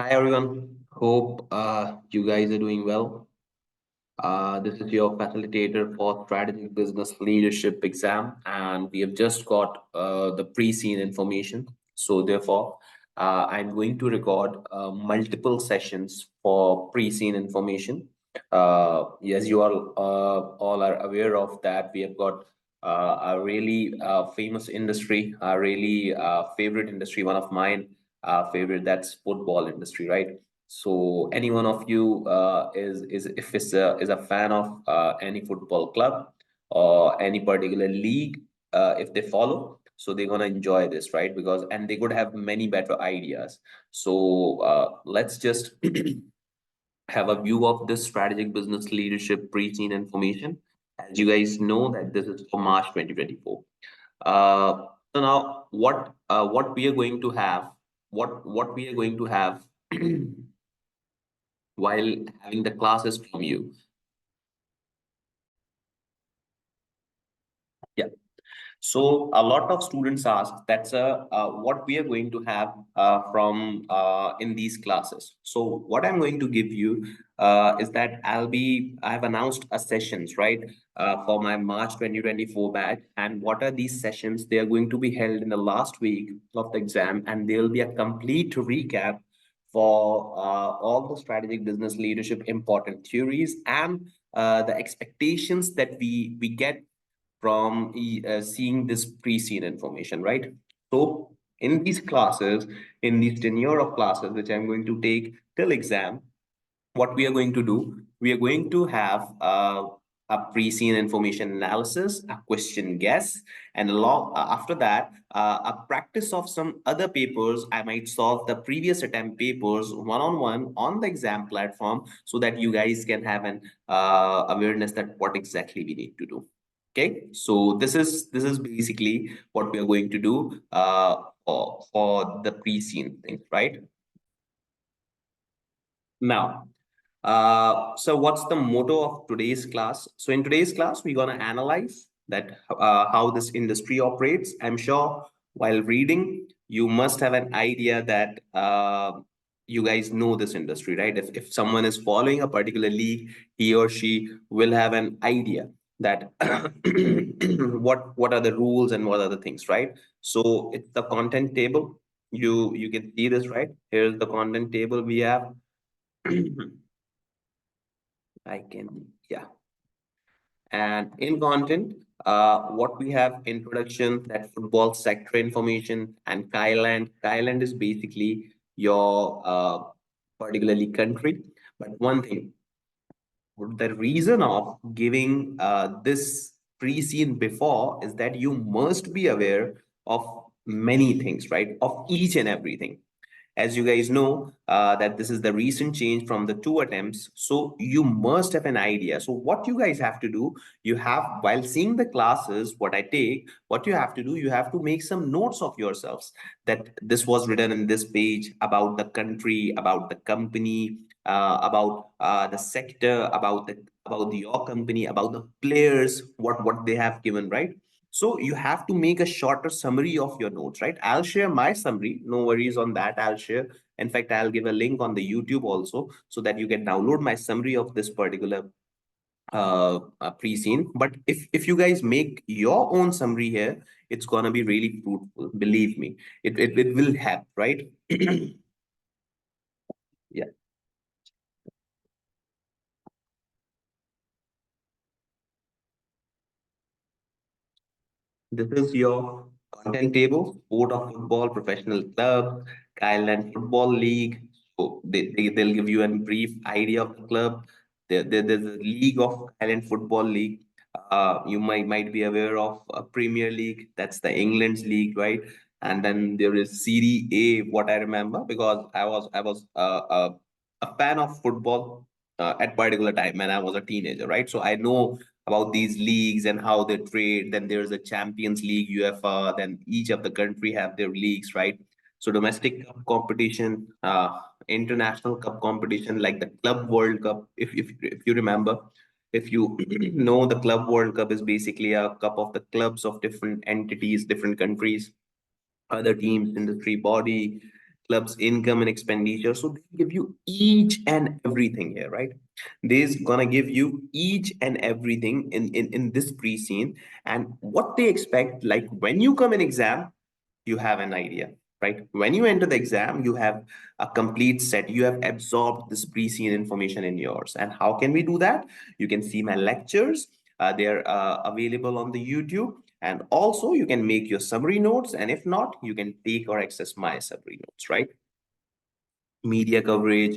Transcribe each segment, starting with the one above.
Hi everyone. Hope you guys are doing well. This is your facilitator for strategic business leadership exam, and we have just got the pre-scene information. So therefore, I'm going to record multiple sessions for pre-scene information. As you all are aware of that, we have got a really famous industry, a really favorite industry, one of mine favorite. That's football industry, right? So any one of you is if is a fan of any football club or any particular league, if they follow, so they're gonna enjoy this, right? Because and they could have many better ideas. So let's just have a view of this strategic business leadership pre-scene information. As you guys know that this is for March 2024. So now what we are going to have, what we are going to have while having the classes from you. Yeah. So a lot of students ask that's what we are going to have from in these classes. So what I'm going to give you is that I've announced a sessions, right, for my March 2024 batch. And what are these sessions? They are going to be held in the last week of the exam, and there will be a complete recap for all the strategic business leadership important theories and the expectations that we get from seeing this pre-scene information, right? So in these classes, in this tenure of classes, which I'm going to take till exam, what we are going to do, we are going to have a pre-scene information analysis, a question guess, and along after that, a practice of some other papers. I might solve the previous attempt papers one-on-one on the exam platform so that you guys can have an awareness that what exactly we need to do. Okay, so this is basically what we are going to do for the pre-scene things, right? Now, so what's the motto of today's class? So in today's class, we're gonna analyze that how this industry operates. I'm sure while reading, you must have an idea that you guys know this industry, right? If someone is following a particular league, he or she will have an idea that what are the rules and what are the things, right? So it's the content table. You can see this, right? Here's the content table we have. I can, yeah. And in content, what we have introduction, that football sector information, and Thailand. Thailand is basically your particularly country. But one thing, the reason of giving this pre-scene before is that you must be aware of many things, right? Of each and everything. As you guys know, that this is the recent change from the two attempts. So you must have an idea. So what you guys have to do, you have, while seeing the classes, what I take, what you have to do, you have to make some notes of yourselves that this was written in this page about the country, about the company, about the sector, about your company, about the players, what they have given, right? So you have to make a shorter summary of your notes, right? I'll share my summary. No worries on that. I'll share. In fact, I'll give a link on the YouTube also so that you can download my summary of this particular pre-scene. But if you guys make your own summary here, it's gonna be really fruitful. Believe me, it will help, right? Yeah. This is your content table, sport of football, professional club, Thailand Football League. So they'll give you a brief idea of the club. There's a league of Thailand Football League. You might be aware of a Premier League. That's the England's league, right? And then there is Serie A, what I remember, because I was a fan of football at particular time when I was a teenager, right? So I know about these leagues and how they trade. Then there's a Champions League, UEFA. Then each of the country have their leagues, right? So domestic cup competition, international cup competition, like the Club World Cup. If you remember, if you know, the Club World Cup is basically a cup of the clubs of different entities, different countries, other teams, industry body, club's income and expenditure. So they give you each and everything here, right? They's gonna give you each and everything in this pre-scene, and what they expect, like when you come in exam, you have an idea, right? When you enter the exam, you have a complete set. You have absorbed this pre-scene information in yours. And how can we do that? You can see my lectures. They're available on the YouTube. And also, you can make your summary notes. And if not, you can take or access my summary notes, right? Media coverage,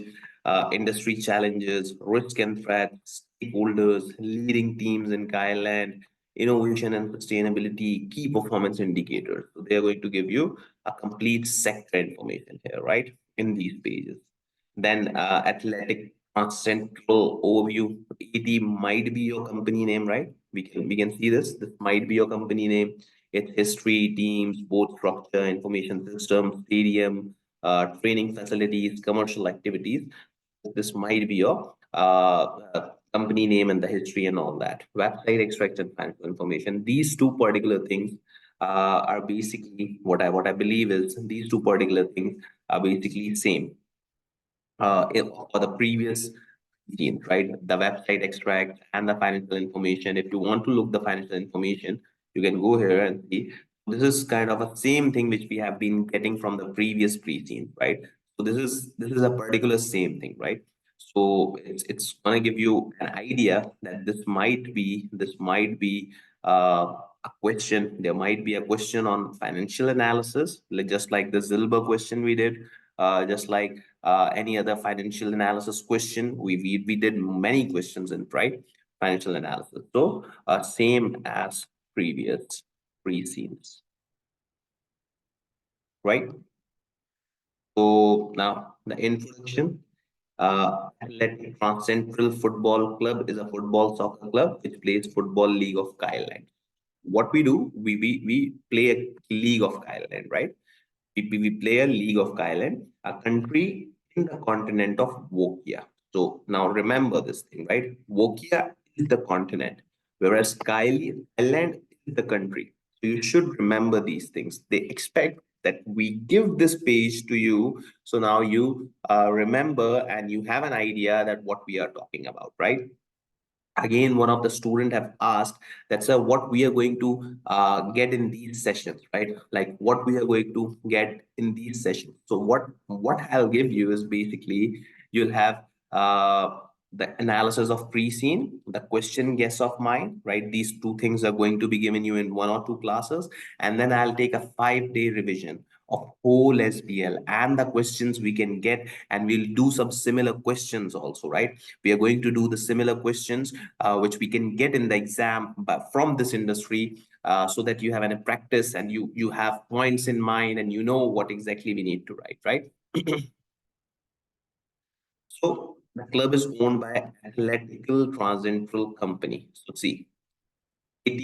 industry challenges, risk and threats, stakeholders, leading teams in Thailand, innovation and sustainability, key performance indicators. So they are going to give you a complete sector information here, right? In these pages. Then athletic Transcentral overview. AT might be your company name, right? We can see this. This might be your company name. It's history, teams, board structure, information system, stadium, training facilities, commercial activities. This might be your company name and the history and all that. Website extract and financial information. These two particular things are basically what I believe is these two particular things are basically same for the previous scene, right? The website extract and the financial information. If you want to look the financial information, you can go here and see. This is kind of a same thing which we have been getting from the previous pre-scene, right? So this is a particular same thing, right? So it's gonna give you an idea that this might be a question. There might be a question on financial analysis, just like the Zilber question we did, just like any other financial analysis question. We did many questions in, right, financial analysis. So same as previous pre-scenes, right? So now the introduction. Athletic Transcentral Football Club is a football soccer club which plays Football League of Thailand. What we do, we play a League of Thailand, right? We play a League of Thailand, a country in the continent of Wokia. So now remember this thing, right? Wokia is the continent, whereas Thailand is the country. So you should remember these things. They expect that we give this page to you. So now you remember and you have an idea that what we are talking about, right? Again, one of the student have asked that's what we are going to get in these sessions, right? Like what we are going to get in these sessions. So what I'll give you is basically you'll have the analysis of pre-scene, the question guess of mine, right? These two things are going to be given you in one or two classes, and then I'll take a 5-day revision of whole SBL and the questions we can get, and we'll do some similar questions also, right? We are going to do the similar questions which we can get in the exam but from this industry, so that you have a practice and you have points in mind and you know what exactly we need to write, right? So the club is owned by Athletical Transcentral Company. So see, AT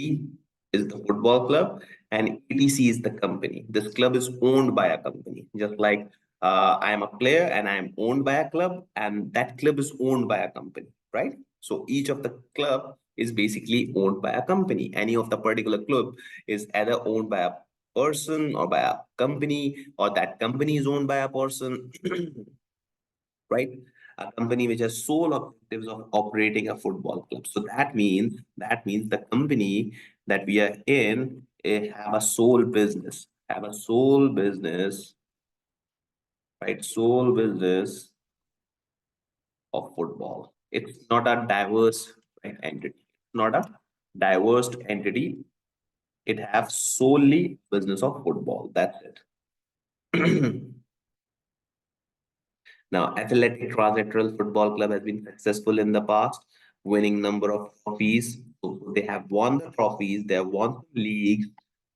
is the football club and ATC is the company. This club is owned by a company, just like I am a player and I am owned by a club, and that club is owned by a company, right? So each of the club is basically owned by a company. Any of the particular club is either owned by a person or by a company, or that company is owned by a person, right? A company which has sole objectives of operating a football club. So that means the company that we are in have a sole business, right? Sole business of football. It's not a diverse, right, entity. Not a diverse entity. It have solely business of football. That's it. Now, Athletic Transcentral Football Club has been successful in the past, winning number of trophies. So they have won the trophies, they have won leagues,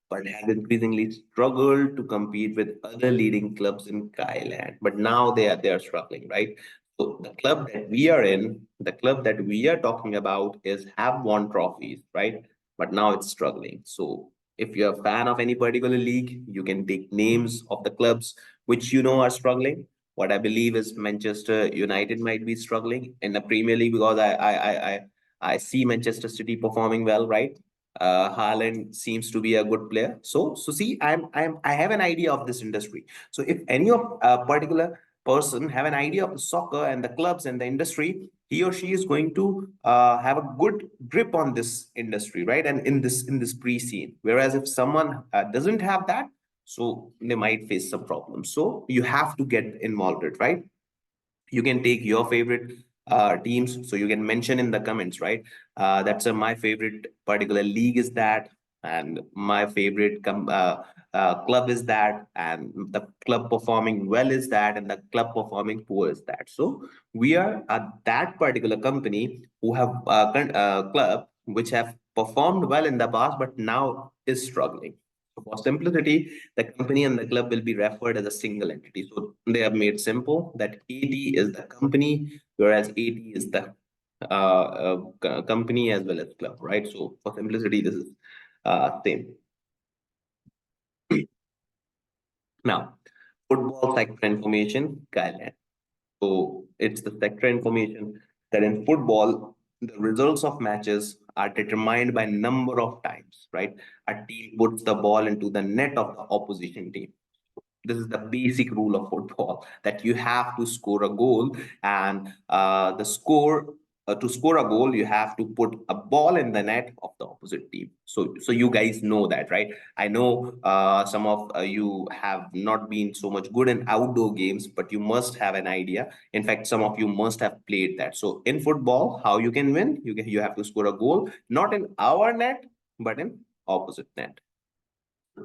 but have increasingly struggled to compete with other leading clubs in Thailand. But now they are struggling, right? So the club that we are in, the club that we are talking about is have won trophies, right? But now it's struggling. So if you're a fan of any particular league, you can take names of the clubs which you know are struggling. What I believe is Manchester United might be struggling in the Premier League because I see Manchester City performing well, right? Haaland seems to be a good player. So see, I have an idea of this industry. So if any of a particular person have an idea of the soccer and the clubs and the industry, he or she is going to have a good grip on this industry, right? And in this pre-scene. Whereas if someone doesn't have that, so they might face some problems. So you have to get involved, it, right? You can take your favorite teams, so you can mention in the comments, right? That's my favorite particular league is that, and my favorite club is that, and the club performing well is that, and the club performing poor is that. So we are that particular company who have club which have performed well in the past but now is struggling. So for simplicity, the company and the club will be referred as a single entity. So they have made simple that AT is the company, whereas AT is the company as well as club, right? So for simplicity, this is same. Now, football sector information guideline. So it's the sector information that in football, the results of matches are determined by number of times, right? A team puts the ball into the net of the opposition team. This is the basic rule of football, that you have to score a goal, and the score to score a goal you have to put a ball in the net of the opposite team. So you guys know that, right? I know some of you have not been so much good in outdoor games, but you must have an idea. In fact, some of you must have played that. So in football, how you can win, you have to score a goal not in our net but in opposite net.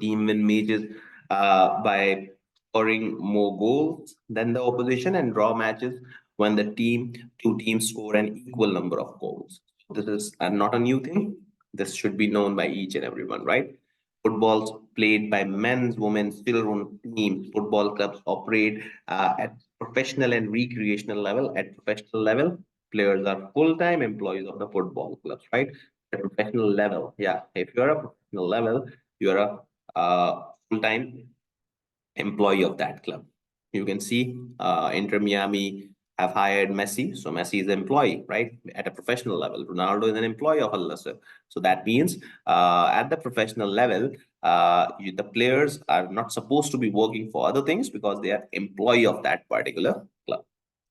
Team win matches by scoring more goals than the opposition, and draw matches when the two teams score an equal number of goals. This is not a new thing. This should be known by each and everyone, right? Football's played by men's, women's, children teams. Football clubs operate at professional and recreational level. At professional level, players are full-time employees of the football clubs, right? At professional level, yeah. If you're a professional level, you're a full-time employee of that club. You can see Inter Miami have hired Messi, so Messi is an employee, right, at a professional level. Ronaldo is an employee of Al Nassr, so that means at the professional level, the players are not supposed to be working for other things because they are employee of that particular club.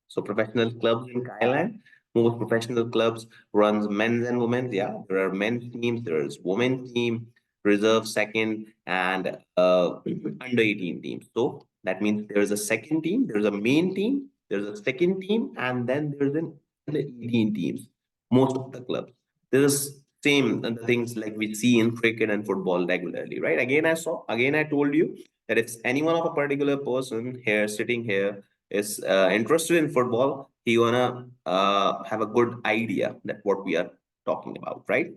So professional clubs in Thailand, most professional clubs runs men's and women's. Yeah, there are men's teams, there is women's team, reserve second, and under 18 teams. So that means there's a second team, there's a main team, there's a second team, and then there's an under 18 teams. Most of the clubs. There's same things like we see in cricket and football regularly, right? Again I told you that if any one of a particular person here sitting here is interested in football, he gonna have a good idea that what we are talking about, right?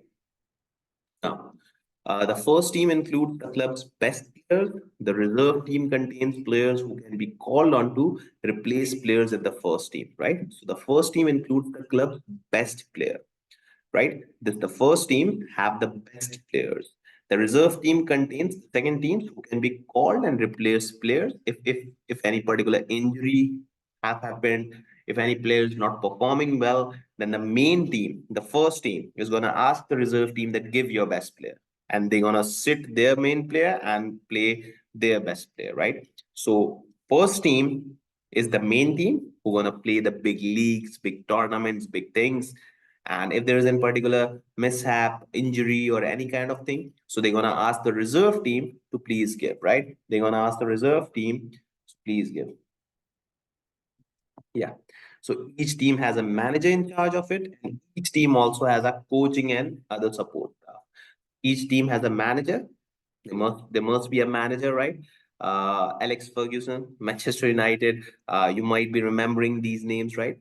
Now, the first team includes the club's best players. The reserve team contains players who can be called on to replace players in the first team, right? So the first team includes the club's best player, right? This the first team have the best players. The reserve team contains the second teams who can be called and replace players if any particular injury have happened, if any player is not performing well, then the main team, the first team, is gonna ask the reserve team that give your best player, and they're gonna sit their main player and play their best player, right? So first team is the main team who gonna play the big leagues, big tournaments, big things, and if there is in particular mishap, injury, or any kind of thing, so they're gonna ask the reserve team to please give, right? They're gonna ask the reserve team to please give. Yeah. So each team has a manager in charge of it, and each team also has a coaching and other support staff. Each team has a manager. There must be a manager, right? Alex Ferguson, Manchester United. You might be remembering these names, right?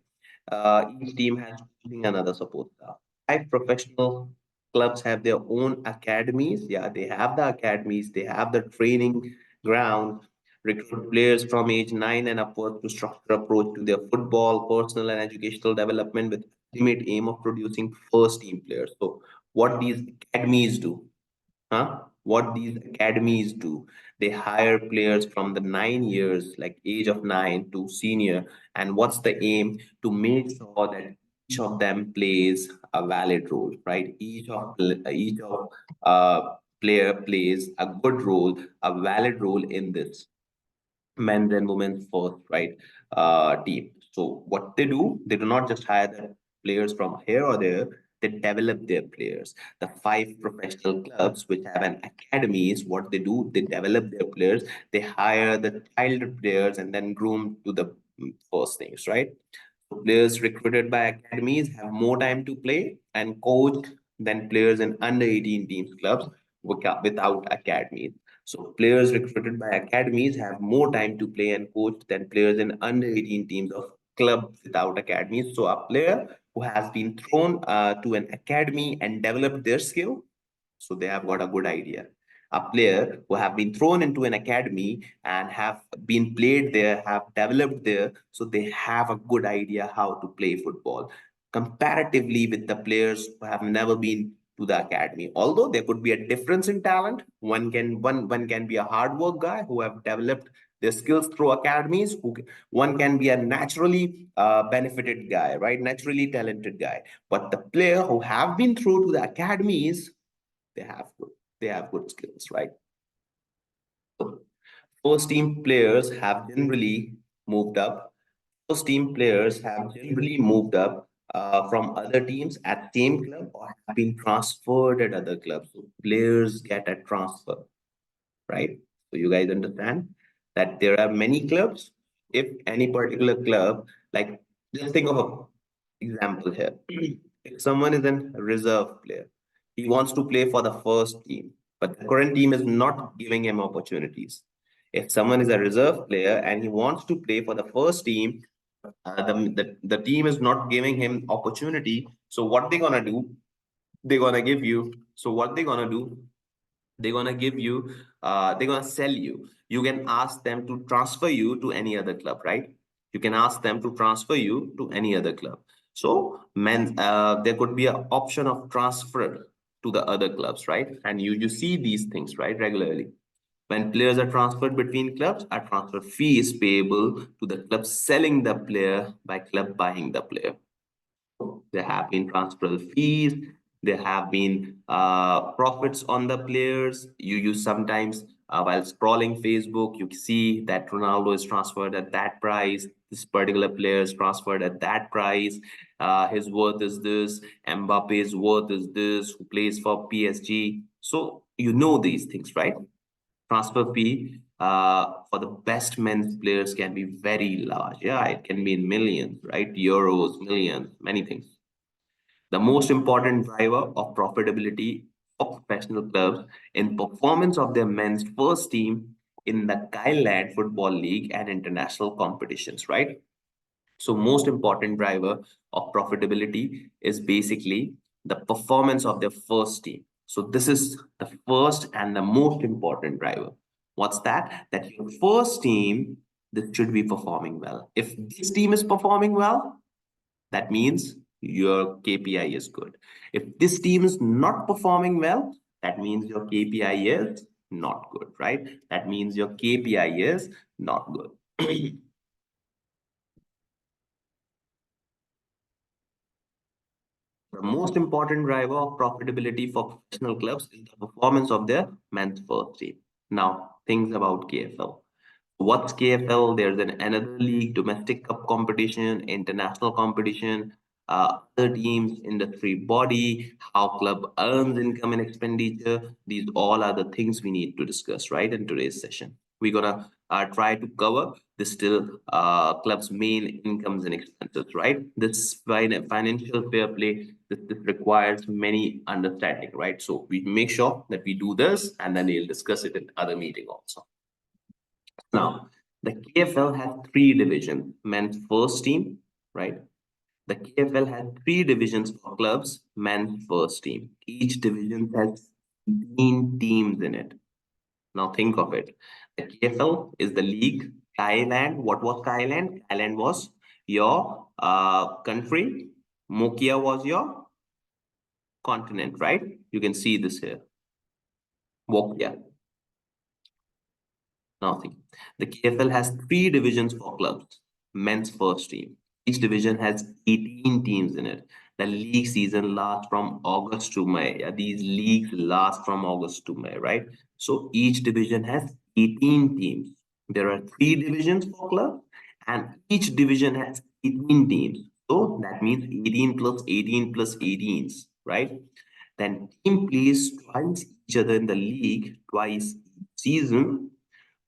Each team has another support staff. Five professional clubs have their own academies. Yeah, they have the academies. They have the training ground. Recruit players from age 9 and upwards to structure approach to their football, personal, and educational development with ultimate aim of producing first team players. So, what these academies do? Huh? What these academies do? They hire players from the 9 years, like age of 9 to senior. And what's the aim? To make sure that each of them plays a valid role, right? Each of player plays a good role, a valid role in this men's and women's first, right, team. So what they do not just hire the players from here or there, they develop their players. The five professional clubs which have an academies, what they do, they develop their players, they hire the child players and then groom to the first things, right? So players recruited by academies have more time to play and coach than players in under 18 teams clubs without academies. So players recruited by academies have more time to play and coach than players in under 18 teams of clubs without academies. So a player who has been thrown to an academy and developed their skill, so they have got a good idea. A player who have been thrown into an academy and have been played there, have developed there, so they have a good idea how to play football comparatively with the players who have never been to the academy. Although there could be a difference in talent, one can be a hard work guy who have developed their skills through academies. One can be a naturally benefited guy, right? Naturally talented guy. But the player who have been through to the academies, they have good, they have good skills, right? So first team players have generally moved up. First team players have generally moved up from other teams at same club or have been transferred at other clubs. So players get a transfer, right? So you guys understand that there are many clubs. If any particular club, like just think of a example here. If someone is a reserve player, he wants to play for the first team, but the current team is not giving him opportunities. If someone is a reserve player and he wants to play for the first team, the team is not giving him opportunity. So what they gonna do? They're gonna give you. So what they gonna do? They're gonna give you, they're gonna sell you. You can ask them to transfer you to any other club, right? You can ask them to transfer you to any other club. So men, there could be an option of transfer to the other clubs, right? And you see these things, right, regularly. When players are transferred between clubs, a transfer fee is payable to the club selling the player by club buying the player. There have been transfer fees. There have been profits on the players. You sometimes, while scrolling Facebook, you see that Ronaldo is transferred at that price. This particular player is transferred at that price. His worth is this. Mbappe's worth is this. Who plays for PSG? So you know these things, right? Transfer fee for the best men's players can be very large. Yeah, it can be in millions, right? Euros, millions, many things. The most important driver of profitability of professional clubs in performance of their men's first team in the Thailand Football League and international competitions, right? So most important driver of profitability is basically the performance of their first team. So this is the first and the most important driver. What's that? That your first team, that should be performing well. If this team is performing well, that means your KPI is good. If this team is not performing well, that means your KPI is not good, right? That means your KPI is not good. The most important driver of profitability for professional clubs is the performance of their men's first team. Now, things about KFL. What's KFL? There's another league, domestic cup competition, international competition, other teams, industry body, how club earns income and expenditure. These all are the things we need to discuss, right, in today's session. We're gonna try to cover this still club's main incomes and expenses, right? This financial fair play, this requires many understanding, right? So we make sure that we do this and then we'll discuss it in other meeting also. Now, the KFL has three divisions. Men's first team, right? The KFL has three divisions for clubs, men's first team. Each division has 15 teams in it. Now think of it. The KFL is the league. Thailand, what was Thailand? Thailand was your country. Mokia was your continent, right? You can see this here. Mokia. Now think. The KFL has three divisions for clubs. Men's first team. Each division has 18 teams in it. The league season lasts from August to May. Yeah, these leagues last from August to May, right? So each division has 18 teams. There are three divisions for club, and each division has 18 teams. So that means 18 plus 18 plus 18s, right? Then team plays twice each other in the league, twice each season,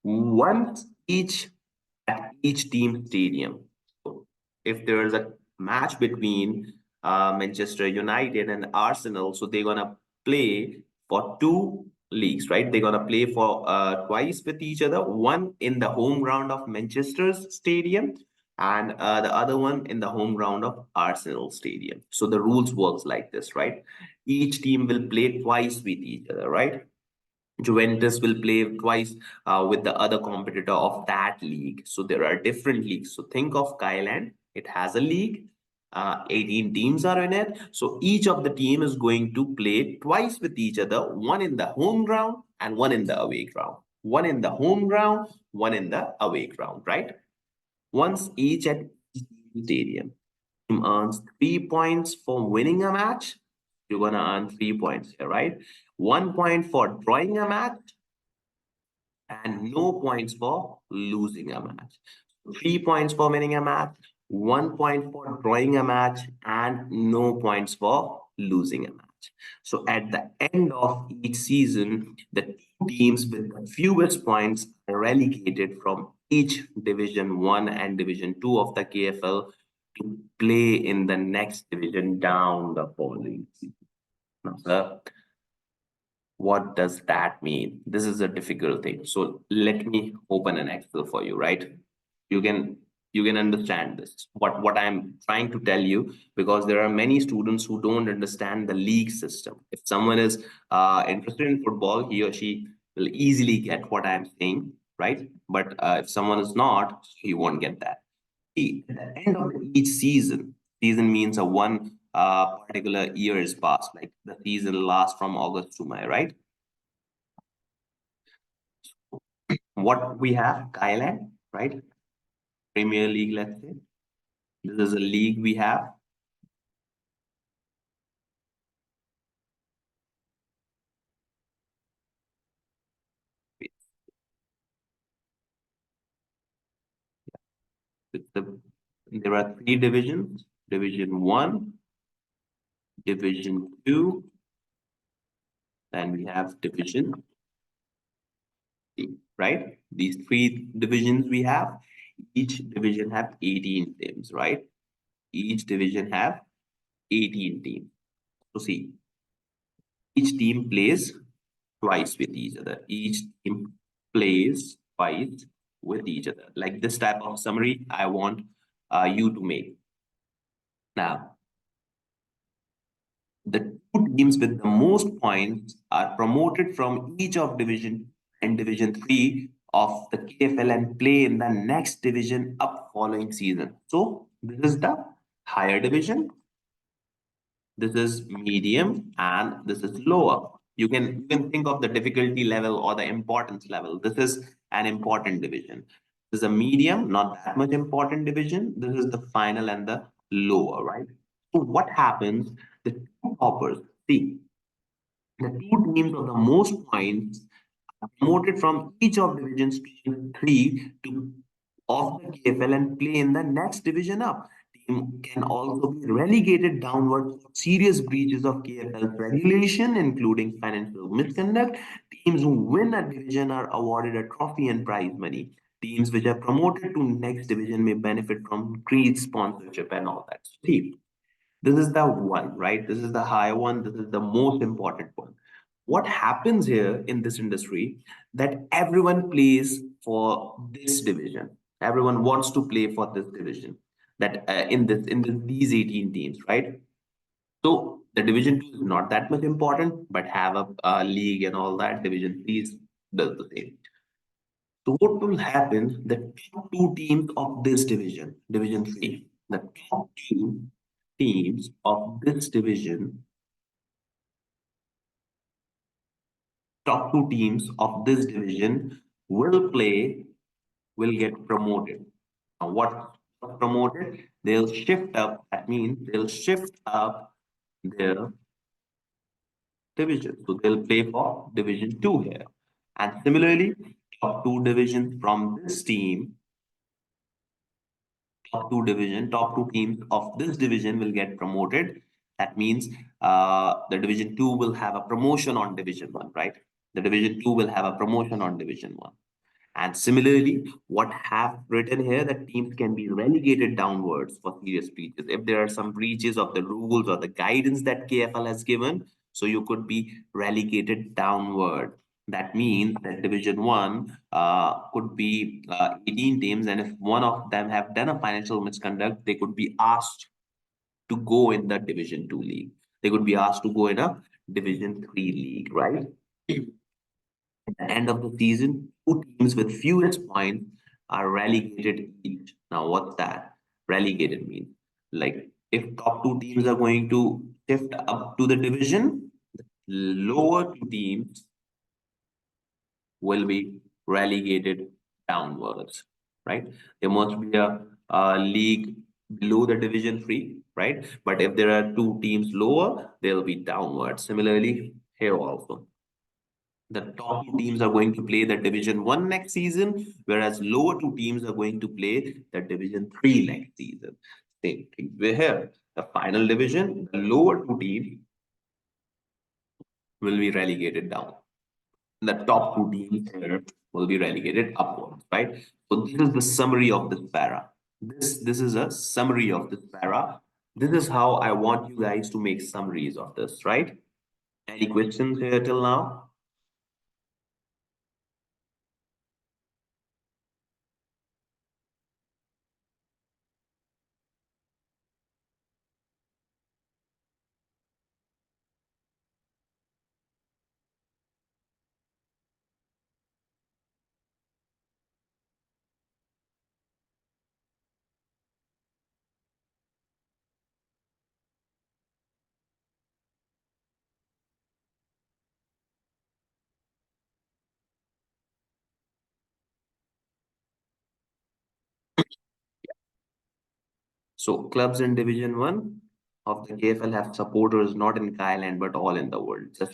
once each at each team stadium. So if there is a match between Manchester United and Arsenal, so they're gonna play for two leagues, right? They're gonna play for twice with each other, one in the home ground of Manchester's stadium and the other one in the home ground of Arsenal stadium. So the rules works like this, right? Each team will play twice with each other, right? Juventus will play twice with the other competitor of that league. So there are different leagues. So think of Skyland. It has a league. 18 teams are in it. So each of the team is going to play twice with each other, one in the home ground and one in the away ground. One in the home ground, one in the away ground, right? Once each at each stadium. Team earns 3 points for winning a match. You're gonna earn 3 points here, right? 1 point for drawing a match and no points for losing a match. 3 points for winning a match, 1 point for drawing a match, and no points for losing a match. So at the end of each season, the two teams with the fewest points are relegated from each Division 1 and Division 2 of the KFL to play in the next division down the following season. Now, sir, what does that mean? This is a difficult thing. So let me open an Excel for you, right? You can you can understand this. What I'm trying to tell you, because there are many students who don't understand the league system. If someone is interested in football, he or she will easily get what I'm saying, right? But if someone is not, he won't get that. See, at the end of each season, season means a one particular year is passed. Like the season lasts from August to May, right? What we have, Thailand, right? Premier League, let's say. This is a league we have. There are three divisions: Division One, Division Two, and we have Division Three, right? These three divisions we have. Each division have 18 teams, right? Each division have 18 teams. So see, each team plays twice with each other. Each team plays twice with each other. Like this type of summary, I want you to make. Now, the two teams with the most points are promoted from each of Division and Division 3 of the KFL and play in the next division up following season. So, this is the higher division, this is medium, and this is lower. You can think of the difficulty level or the importance level. This is an important division. This is a medium, not that much important division. This is the final and the lower, right? So what happens? The two toppers, see, the two teams of the most points are promoted from each of divisions 3 to of the KFL and play in the next division up. Team can also be relegated downward for serious breaches of KFL regulation, including financial misconduct. Teams who win a division are awarded a trophy and prize money. Teams which are promoted to next division may benefit from increased sponsorship and all that. See, this is the one, right? This is the high one. This is the most important one. What happens here in this industry that everyone plays for this division. Everyone wants to play for this division. That these 18 teams, right? So the division two is not that much important, but have a league and all that. Division three does the same. So what will happen? The top two teams of this division, Division 3, the top two teams of this division, top two teams of this division will play, will get promoted. Now, what got promoted, they'll shift up. That means they'll shift up their division. So they'll play for Division 2 here. And similarly, top two divisions from this team, top two teams of this division will get promoted. That means the Division 2 will have a promotion on Division 1, right? The Division 2 will have a promotion on Division 1. And similarly, what have written here that teams can be relegated downwards for serious breaches. If there are some breaches of the rules or the guidance that KFL has given, so you could be relegated downward. That means that Division 1 could be 18 teams, and if one of them have done a financial misconduct, they could be asked to go in the Division 2 league. They could be asked to go in a Division 3 league, right? At the end of the season, two teams with fewest points are relegated each. Now, what's that? Relegated means like if top two teams are going to shift up to the division, lower two teams will be relegated downwards, right? There must be a league below the division three, right? But if there are two teams lower, they'll be downwards. Similarly, here also the top two teams are going to play the Division 1 next season, whereas lower two teams are going to play the Division 3 next season. Same thing. We're here. The final division, the lower two teams will be relegated down. The top two teams here will be relegated upwards, right? So this is the summary of this para. This is a summary of this para. This is how I want you guys to make summaries of this, right? Any questions here till now? So clubs in Division 1 of the KFL have supporters not in Thailand but all in the world, just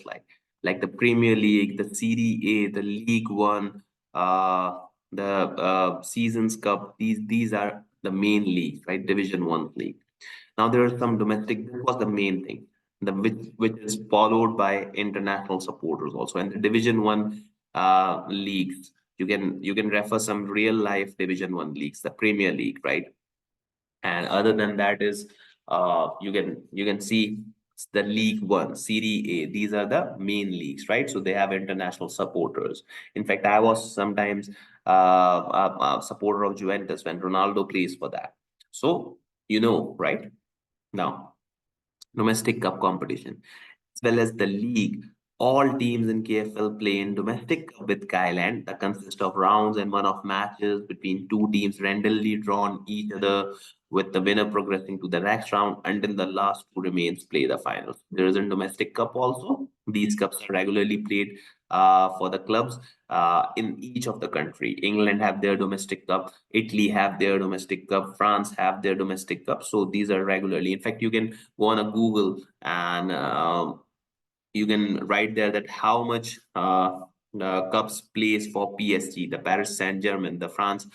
like the Premier League, the Serie A, the League One, the Seasons Cup. These are the main leagues, right? Division 1 league. Now there are some domestic. This was the main thing, the which is followed by international supporters also, and the Division 1 leagues. You can refer some real life Division 1 leagues, the Premier League, right? And other than that is you can see the League One, Serie A. These are the main leagues, right? So they have international supporters. In fact, I was sometimes a supporter of Juventus when Ronaldo plays for that. So right? Now, domestic cup competition as well as the league. All teams in KFL play in domestic cup with Thailand that consists of rounds and one-off matches between two teams randomly drawn each other, with the winner progressing to the next round until the last two remains play the finals. There is a domestic cup also. These cups are regularly played for the clubs in each of the country. England have their domestic cup, Italy have their domestic cup, France have their domestic cup. So these are regularly. In fact, you can go on a Google and you can write there that how much cups plays for PSG, the Paris Saint-Germain, the France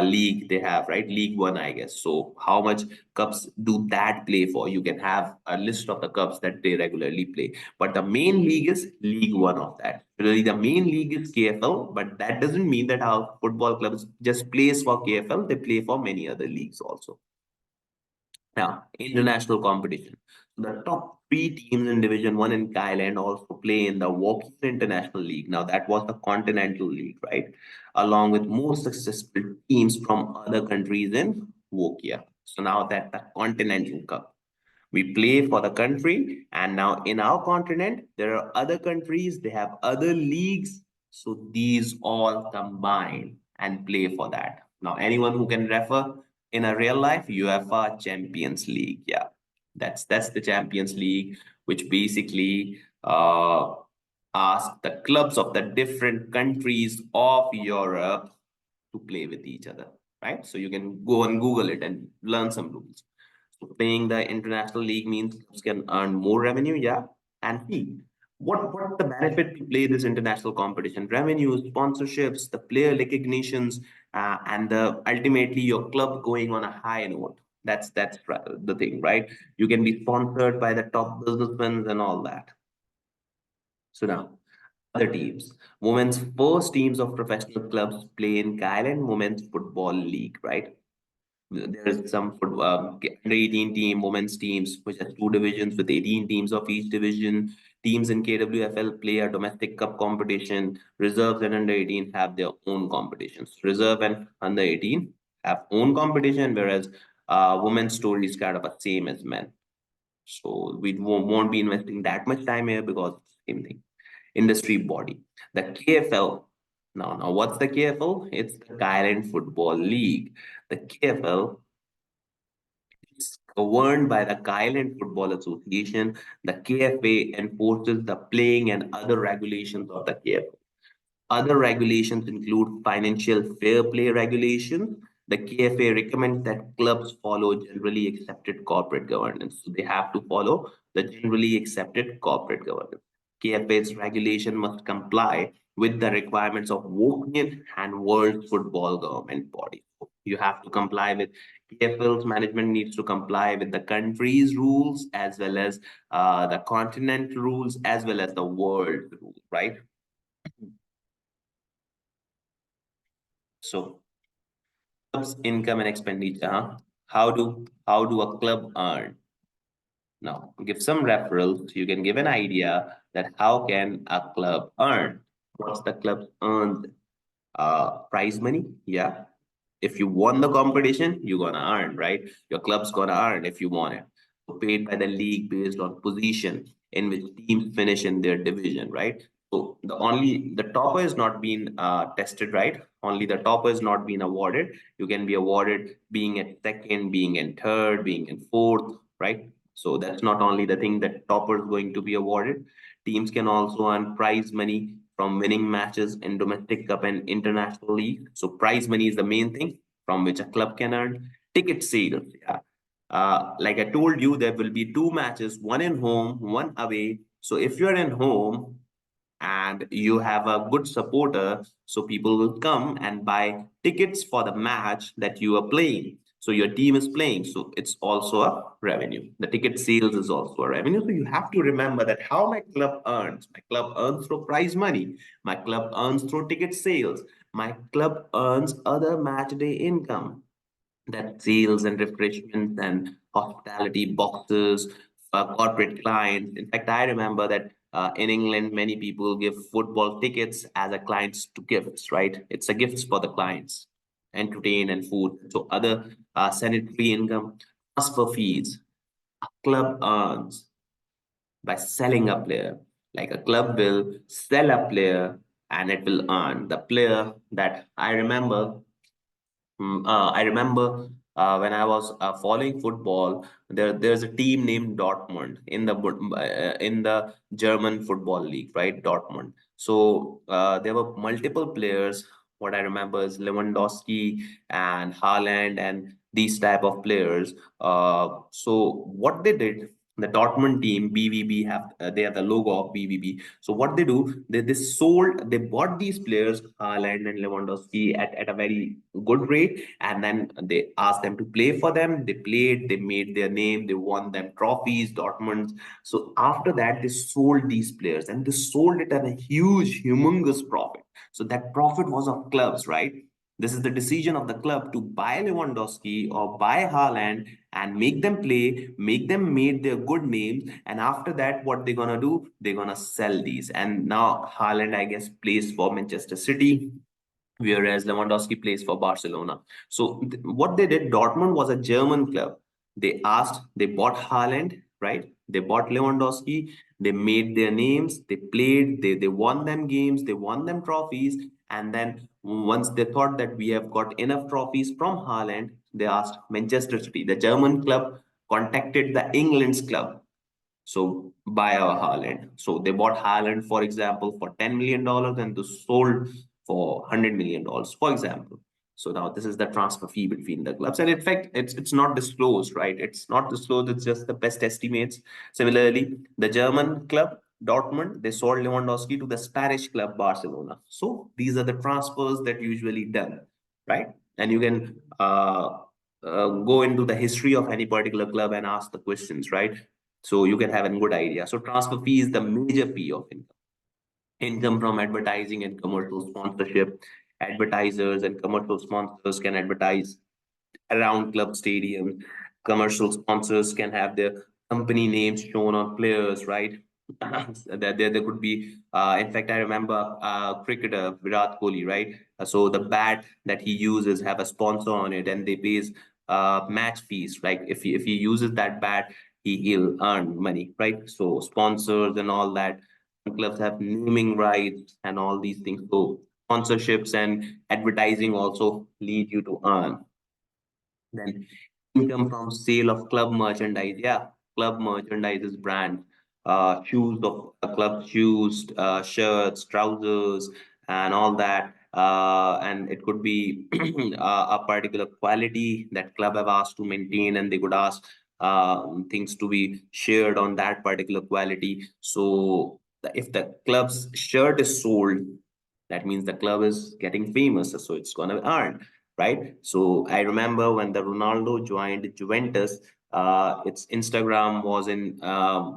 league they have, right? League One, I guess. So how much cups do that play for? You can have a list of the cups that they regularly play. But the main league is League One of that. Really, the main league is KFL, but that doesn't mean that our football clubs just plays for KFL. They play for many other leagues also. Now, international competition. The top three teams in Division 1 in Thailand also play in the Walking International League. Now, that was the Continental League, right? Along with more successful teams from other countries in Wokia. So now that the Continental Cup. We play for the country, and now in our continent, there are other countries, they have other leagues. So these all combine and play for that. Now, anyone who can refer in a real life, UEFA Champions League. Yeah, that's the Champions League, which basically ask the clubs of the different countries of Europe to play with each other, right? So you can go and Google it and learn some rules. So playing the international league means clubs can earn more revenue, yeah, and fee. What the benefit to play this international competition? Revenues, sponsorships, the player recognitions, and the ultimately your club going on a high note. That's the thing, right? You can be sponsored by the top businessmen and all that. So now, other teams. Women's first teams of professional clubs play in Thailand Women's Football League, right? There is some under 18 team, women's teams, which has two divisions with 18 teams of each division. Teams in KWFL play a domestic cup competition. Reserves and under 18 have their own competitions. Reserve and under 18 have own competition, whereas women's story is kind of the same as men. So we won't be investing that much time here because it's the same thing. Industry body. The KFL. Now, what's the KFL? It's the Thailand Football League. The KFL is governed by the Thailand Football Association. The KFA enforces the playing and other regulations of the KFL. Other regulations include financial fair play regulations. The KFA recommends that clubs follow generally accepted corporate governance. So they have to follow the generally accepted corporate governance. KFA's regulation must comply with the requirements of European and World Football Government body. You have to comply with KFL's management needs to comply with the country's rules as well as the continent rules as well as the world rules, right? So club's income and expenditure. Huh? How do a club earn? Now, give some referrals. So you can give an idea that how can a club earn? What's the club earns? Prize money, yeah. If you won the competition, you're gonna earn, right? Your club's gonna earn if you won it. So paid by the league based on position in which teams finish in their division, right? So the topper is not being tested, right? Only the topper is not being awarded. You can be awarded being at second, being in third, being in fourth, right? So that's not only the thing that topper is going to be awarded. Teams can also earn prize money from winning matches in domestic cup and international league. So prize money is the main thing from which a club can earn. Ticket sales, yeah. Like I told you, there will be two matches, one in home, one away. So if you're in home, and you have a good supporter, so people will come and buy tickets for the match that you are playing. So your team is playing, so it's also a revenue. The ticket sales is also a revenue. So you have to remember that how my club earns. My club earns through prize money. My club earns through ticket sales. My club earns other match day income, that sales and refreshments and hospitality boxes, corporate clients. In fact, I remember that in England, many people give football tickets as a clients to gifts, right? It's a gifts for the clients, entertain and food. So other sanitary income, transfer fees, a club earns by selling a player. Like a club will sell a player and it will earn the player that I remember. I remember when I was following football, there's a team named Dortmund in in the German football league, right? Dortmund. So there were multiple players. What I remember is Lewandowski and Haaland and these type of players. So what they did, the Dortmund team, BVB have they have the logo of BVB. So what they do, they bought these players, Haaland and Lewandowski, at a very good rate, and then they asked them to play for them. They played, they made their name, they won them trophies, Dortmund. So after that, they sold these players and they sold it at a huge, humongous profit. So that profit was of clubs, right? This is the decision of the club to buy Lewandowski or buy Haaland and make them play, make them made their good names. And after that, what they're gonna do? They're gonna sell these. And now Haaland, I guess, plays for Manchester City, whereas Lewandowski plays for Barcelona. So what they did, Dortmund was a German club. They bought Haaland, right? They bought Lewandowski. They made their names. They played. They won them games. They won them trophies. And then once they thought that we have got enough trophies from Haaland, they asked Manchester City, the German club, contacted the England's club, so buy our Haaland. So they bought Haaland, for example, for $10 million and they sold for $100 million, for example. So now this is the transfer fee between the clubs, and in fact, it's not disclosed, right? It's not disclosed. It's just the best estimates. Similarly, the German club Dortmund, they sold Lewandowski to the Spanish club Barcelona. So these are the transfers that usually done, right? And you can go into the history of any particular club and ask the questions, right? So you can have a good idea. So transfer fee is the major fee of income. Income from advertising and commercial sponsorship. Advertisers and commercial sponsors can advertise around club stadiums. Commercial sponsors can have their company names shown on players, right? There could be, in fact, I remember cricketer Virat Kohli, right? So the bat that he uses have a sponsor on it, and they pays match fees. Like if he uses that bat, he'll earn money, right? So sponsors and all that. Clubs have naming rights and all these things. So sponsorships and advertising also lead you to earn. Then income from sale of club merchandise. Yeah, club merchandise is brand. Shoes of club shoes, shirts, trousers, and all that. And it could be a particular quality that club have asked to maintain, and they could ask things to be shared on that particular quality. So if the club's shirt is sold, that means the club is getting famous, so it's gonna earn, right? So I remember when the Ronaldo joined Juventus, its Instagram was in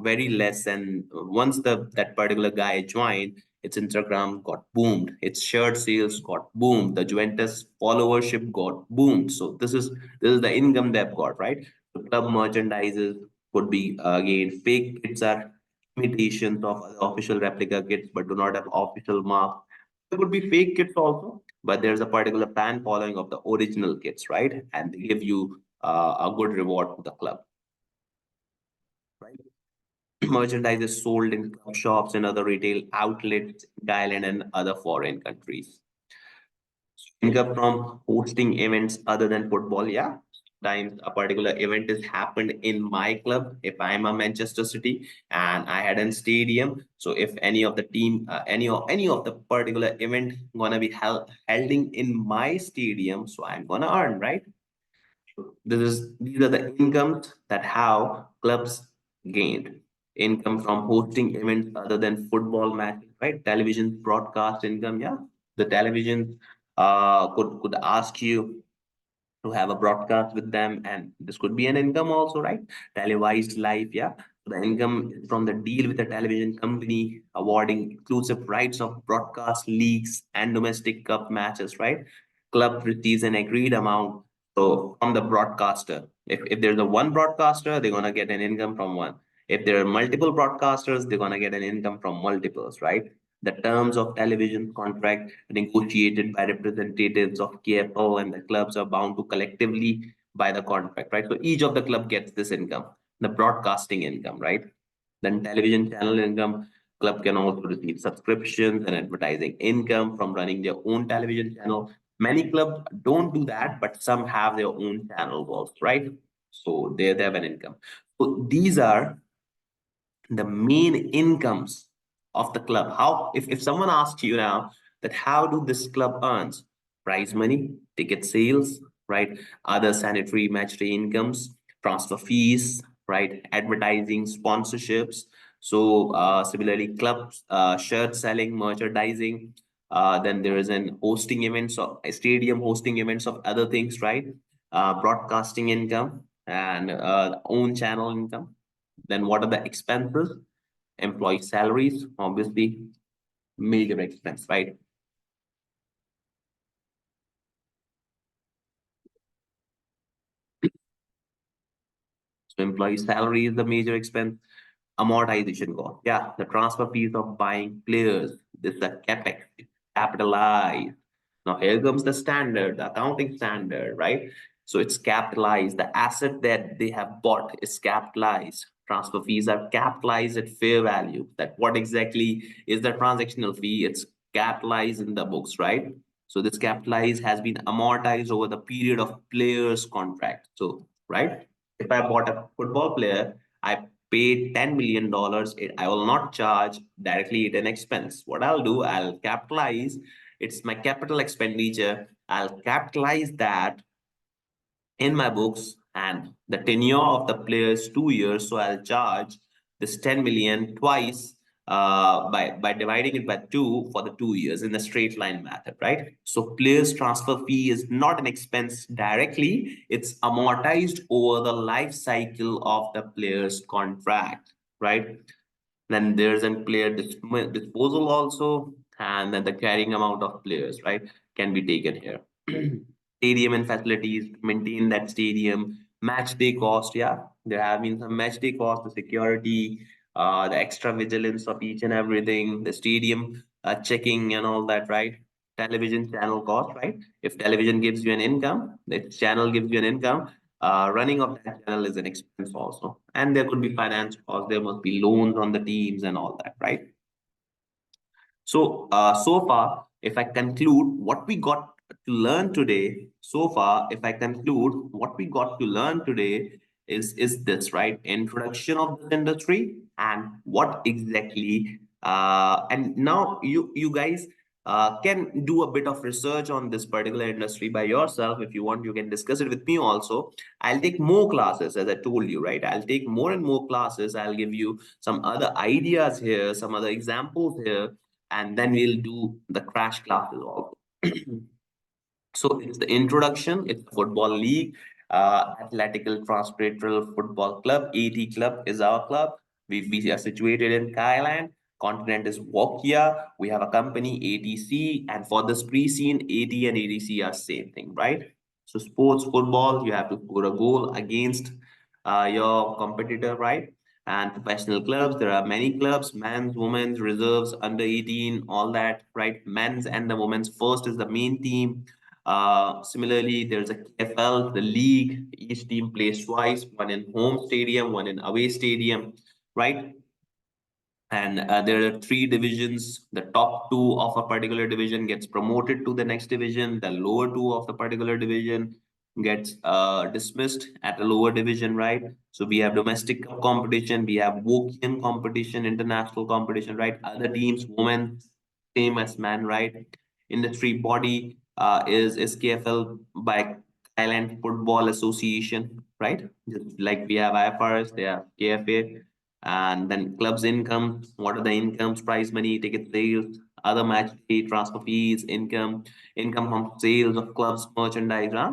very less, and once the that particular guy joined, its Instagram got boomed, its shirt sales got boomed, the Juventus followership got boomed. So this is the income they've got, right? The club merchandises could be again fake kits are imitations of other official replica kits, but do not have official mark. There could be fake kits also, but there's a particular fan following of the original kits, right? And they give you a good reward to the club, right? Merchandise is sold in club shops and other retail outlets in Thailand and other foreign countries. Income from hosting events other than football. Yeah, times a particular event is happened in my club. If I'm a Manchester City and I had a stadium, so if any of the team, any of the particular event gonna be held in my stadium, so I'm gonna earn, right? These are the incomes that how clubs gained. Income from hosting events other than football matches, right? Television broadcast income, yeah. The television could ask you to have a broadcast with them, and this could be an income also, right? Televised live, yeah. The income is from the deal with the television company awarding exclusive rights of broadcast leagues and domestic cup matches, right? Club receives an agreed amount, so from the broadcaster. If there's a one broadcaster, they're gonna get an income from one. If there are multiple broadcasters, they're gonna get an income from multiples, right? The terms of television contract negotiated by representatives of KFO and the clubs are bound to collectively by the contract, right? So each of the club gets this income, the broadcasting income, right? Then television channel income, club can also receive subscriptions and advertising income from running their own television channel. Many clubs don't do that, but some have their own channel also, right? So they have an income. So these are the main incomes of the club. How if someone asks you now that how do this club earns prize money, ticket sales, right? Other sanitary match day incomes, transfer fees, right? Advertising, sponsorships. So similarly, clubs shirt selling, merchandising. Then there is an hosting events of a stadium hosting events of other things, right? Broadcasting income and own channel income. Then what are the expenses? Employee salaries, obviously, major expense, right? So employee salary is the major expense. Amortization cost. Yeah, the transfer fees of buying players. This is the capex, capitalized. Now here comes the standard, the accounting standard, right? So it's capitalized. The asset that they have bought is capitalized. Transfer fees are capitalized at fair value. That what exactly is the transactional fee? It's capitalized in the books, right? So this capitalized has been amortized over the period of player's contract. So, right? If I bought a football player, I paid $10 million. I will not charge directly at an expense. What I'll do, I'll capitalize It's my capital expenditure. I'll capitalize that in my books, and the tenure of the player is 2 years, so I'll charge this 10 million twice by dividing it by two for the 2 years in the straight line method, right? So players transfer fee is not an expense directly, it's amortized over the life cycle of the player's contract, right? Then there's a player disposal also, and then the carrying amount of players, right, can be taken here. Stadium and facilities to maintain that stadium, match day cost. Yeah, there have been some match day cost, the security, the extra vigilance of each and everything, the stadium checking and all that, right? Television channel cost, right? If television gives you an income, the channel gives you an income, running of that channel is an expense also. And there could be finance costs, there must be loans on the teams and all that, right? So far, if I conclude what we got to learn today, so far, if I conclude what we got to learn today is this, right? Introduction of this industry and what exactly, and now you guys can do a bit of research on this particular industry by yourself. If you want, you can discuss it with me also. I'll take more classes, as I told you, right? I'll take more and more classes. I'll give you some other ideas here, some other examples here, and then we'll do the crash classes also. So it's the introduction, it's the football league, Athletical Transcentral Football Club, AT Club is our club. We are situated in Thailand. Continent is Wokia. We have a company, ATC, and for this pre-scene, AT and ATC are same thing, right? So sports, football, you have to score a goal against your competitor, right? And professional clubs, there are many clubs, men's, women's, reserves, under 18, all that, right? Men's and the women's first is the main team. Similarly, there's a KFL, the league. Each team plays twice, one in home stadium, one in away stadium, right? And there are three divisions. The top two of a particular division gets promoted to the next division. The lower two of the particular division gets dismissed at a lower division, right? So we have domestic cup competition, we have Wokian competition, international competition, right? Other teams, women, same as man, right? Industry body is KFL by Thailand Football Association, right? Just like we have IFRS, they have KFA, and then clubs income, what are the incomes, prize money, ticket sales, other match fee, transfer fees, income from sales of clubs merchandise, huh?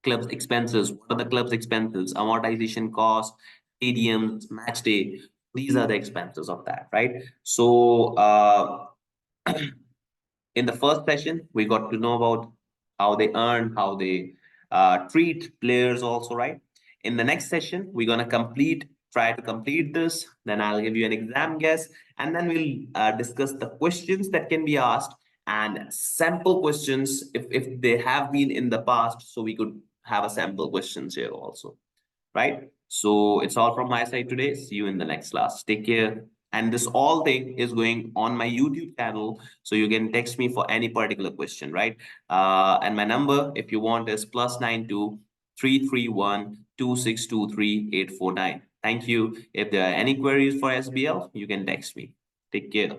Clubs expenses, what are the clubs expenses, amortization cost, stadiums, match day, these are the expenses of that, right? So in the first session, we got to know about how they earn, how they treat players also, right? In the next session, we're going to try to complete this. Then I'll give you an exam guess, and then we'll discuss the questions that can be asked and sample questions if they have been in the past, so we could have a sample questions here also, right? So it's all from my side today. See you in the next class. Take care. And this all thing is going on my YouTube channel, so you can text me for any particular question, right? And my number, if you want, is +92 331 2623 849. Thank you. If there are any queries for SBL, you can text me. Take care.